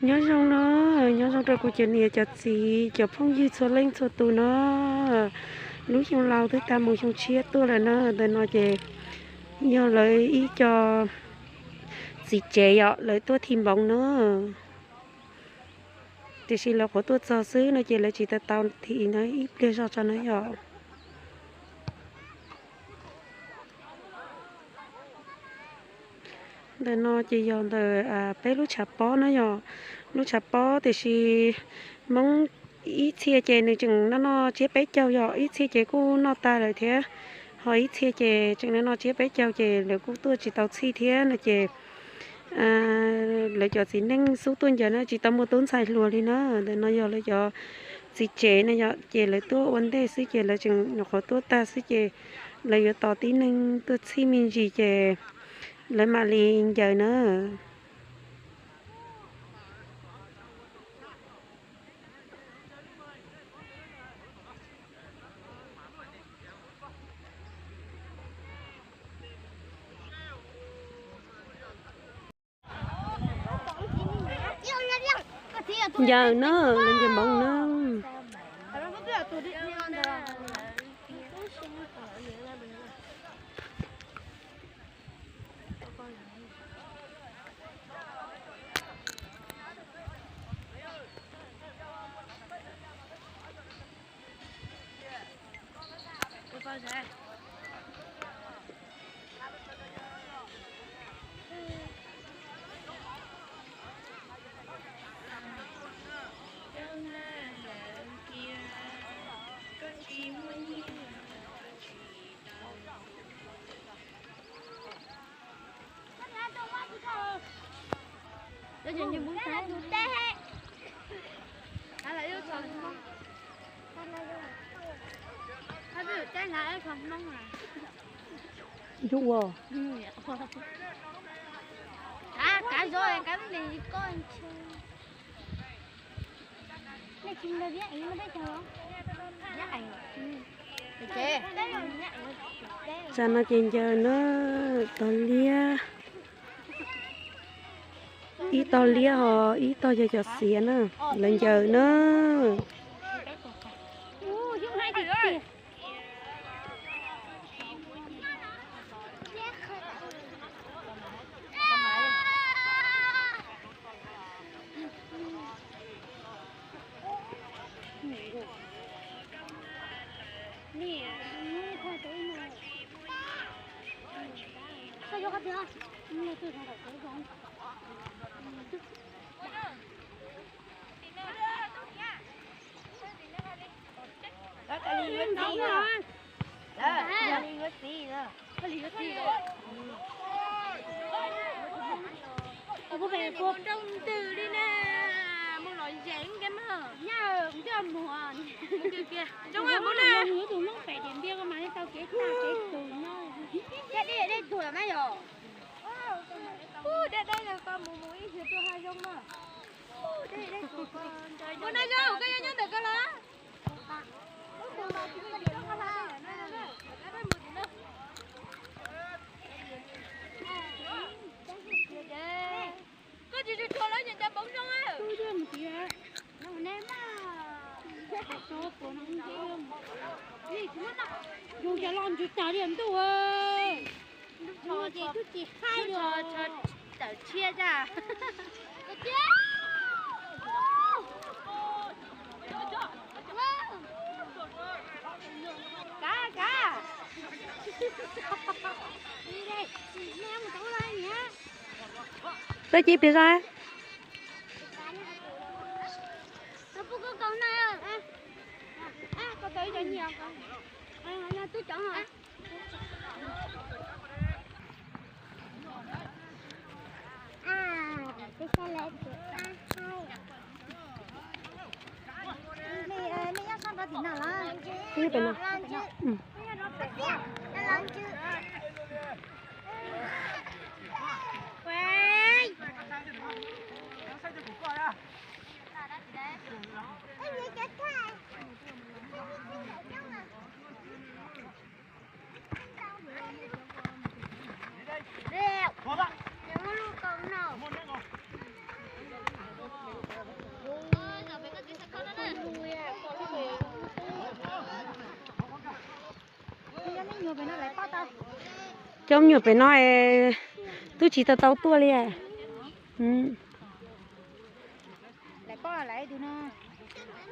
nhớ trong nó nhớ trong trời của chị nè chợt gì chợt phong dư số lên số tù nó lúc trong lao tới ta một trong chia tôi là nó để nó chị nhớ lời ý cho gì trẻ ạ lời tôi tìm bóng nữa thì chỉ là có tôi cho xứ nó chỉ là chỉ ta tao thì nó ít đưa cho nó nhỏ để nó chỉ dọn từ bé lúc chả bó nó nhỏ lúc chả bó thì chỉ mong ít chia chè này chừng nó chế bé châu nhỏ ít chia chè cô nó ta rồi thế họ ít chia chè chừng nó chế bé châu chè rồi cô tôi chỉ tao chi thế là chè lấy cho gì nên số tuần giờ nó chỉ tao mua tốn xài lùa đi nó để nó giờ lấy cho gì chè này giờ chè lấy tôi vấn đề xí chè lấy chừng nó khó tôi ta xí chè lấy cho tao tí nên tôi xí mình gì chè lấy mà liền giờ nữa giờ nó lên giờ bông nó Tôi nhìn như muốn té luôn té hết. Đó là yêu cầu không? Hay ví dụ té lại không mong à? chú à? Cả rồi cái này có anh chơi. Này chim đâu biết anh nó biết chưa? Nhá ảnh. Chế. Sao nó trên giờ nó toàn lia ít to lia họ ít to cho xía nữa lên giờ nữa Dung hai thì ơi. Sao vô cái gì hả? Nghe tôi không được rồi. Đó cái ly nước tí nữa. Đó, cái ly nước tí nữa. Cái ly nước tí nữa. Cô về cô trông từ đi nè. Mua loại dán cái mà. Nhờ, cũng cho mùa. Kìa kìa. Trông ơi, bố nè. Nhớ tụi nó phải điểm bia mà tao kế tụi nó. Cái đi ở đây tụi là mấy rồi. Đây là con mù mù ý thì tôi hai giống mà. Đây tụi con. Bữa nay vô, cái nhớ được cái lá. Có gì cho lấy nhìn cho bóng xong á. Tôi đưa một tí ra. Nó mà ném á. Số của nó không chứ. Gì chứ nó. Dùng cho lon chút trả điểm tụ ơi. Cho gì chút chỉ hai được. Cho tớ chia ra. Tớ chia. Cá. Đi đây, ném một tấm lên nhé. tới chip đi ra Nó có con này có tới cho nhiều con. Tôi chọn hả? Cái xe lên của ta thôi. Này nhắc con có tí nào là? cái bên nào Lan chứ. Quay. Đeo. Đeo luôn con nào. trong nhiều phải nói tôi chỉ tao tua liền lại có lại tụi nó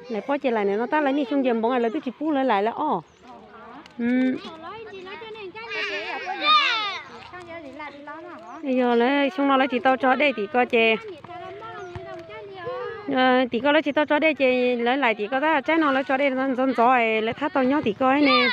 lại bỏ chạy lại này nó ta lấy đi xong giờ bọn này là tôi chỉ phu lại là ó lấy thì lấy cho nên cái gì à có nhà sang giờ thì là đi lo mà hả bây giờ lấy xong nó lấy chỉ tao cho đây thì coi chè thì có lấy chỉ tao cho đây chè lấy lại thì có ta trái nó lấy cho đây nó dần rồi lấy thắt tao nhóc thì coi nè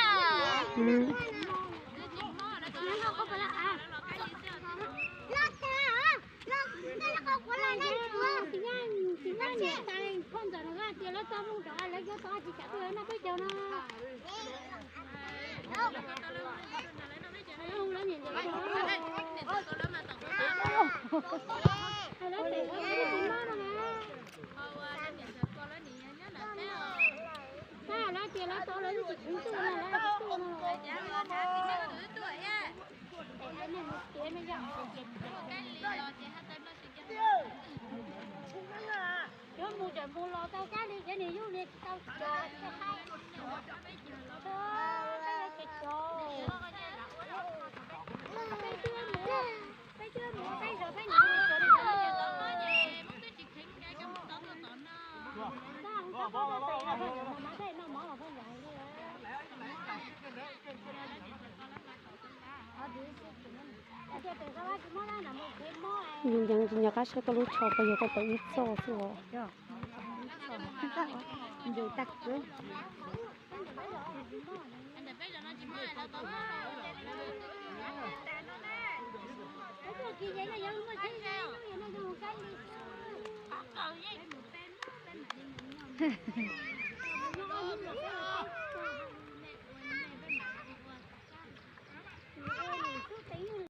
mua lo tao cá đi cái này vô đi tao cho hai dùng yang nhà cá sẽ có lúc cho bây giờ có phải ít so rồi rồi tắt rồi